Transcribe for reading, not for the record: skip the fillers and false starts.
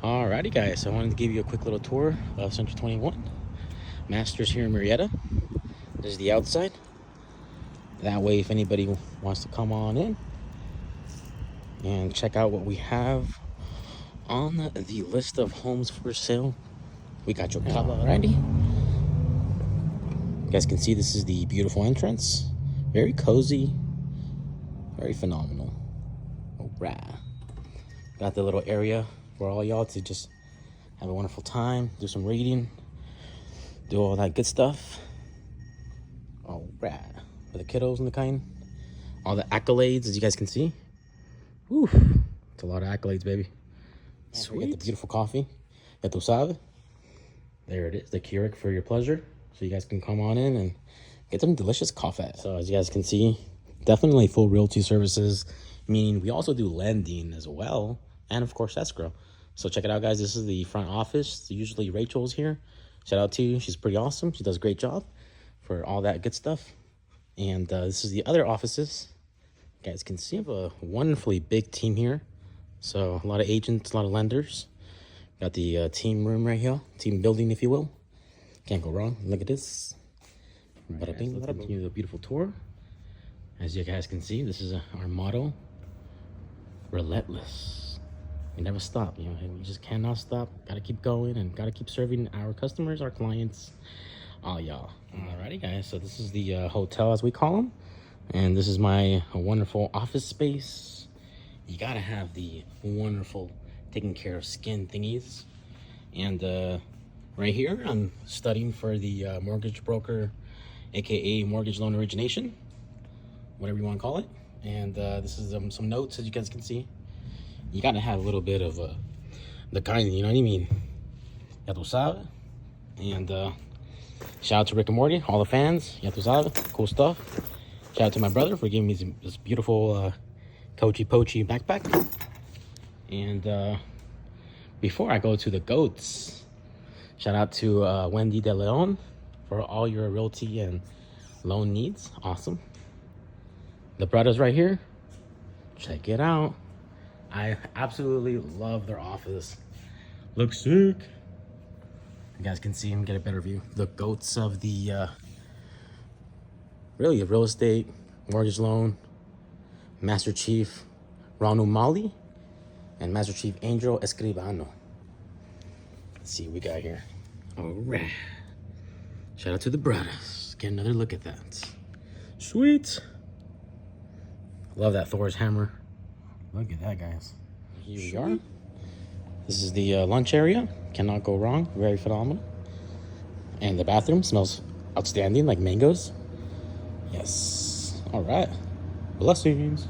Alrighty guys, so I wanted to give you a quick little tour of Central 21 Masters here in Murrieta. This is the outside. That way, if anybody wants to come on in and check out what we have on the list of homes for sale, we got your casa already. You guys can see this is the beautiful entrance. Very cozy, very phenomenal. Alright. Got the little area for all y'all to just have a wonderful time, do some reading, do all that good stuff. All right, for the kiddos and the kind, all the accolades, as you guys can see. Woo, it's a lot of accolades, baby. Sweet. The beautiful coffee, ya tu sabe. There it is, the Keurig for your pleasure. So you guys can come on in and get some delicious coffee. So as you guys can see, definitely full realty services, meaning we also do lending as well, and of course escrow. So check it out, guys. This is the front office. Usually Rachel's here. Shout out to you. She's pretty awesome. She does a great job for all that good stuff. And this is the other offices. You guys can see we have a wonderfully big team here. So a lot of agents, a lot of lenders. Got the team room right here. Team building, if you will. Can't go wrong. Look at this. Bada bing, bada boom. Give you a beautiful tour. As you guys can see, this is our motto. Relentless. We never stop, you know, we just cannot stop. Gotta keep going and gotta keep serving our customers, our clients, all y'all. Alrighty guys, so this is the hotel, as we call them, and this is my wonderful office space. You gotta have the wonderful taking care of skin thingies. And right here I'm studying for the mortgage broker, aka mortgage loan origination, whatever you want to call it. And this is some notes, as you guys can see. You gotta have a little bit of the kind, you know what I mean? Ya tu sabe. And shout out to Rick and Morty, all the fans. Ya tu sabe, cool stuff. Shout out to my brother for giving me this beautiful Coachy Poachy backpack. And before I go to the goats, shout out to Wendy De Leon for all your realty and loan needs. Awesome. The brothers right here, check it out. I absolutely love their office. Looks sick. You guys can see and get a better view. The goats of the really real estate, mortgage loan, Master Chief Ranu Mali and Master Chief Angel Escribano. Let's see what we got here. All right. Shout out to the brothers. Get another look at that. Sweet. Love that Thor's hammer. Look at that, guys. Here we are. This is the lunch area. Cannot go wrong. Very phenomenal. And the bathroom smells outstanding, like mangoes. Yes. All right. Blessings.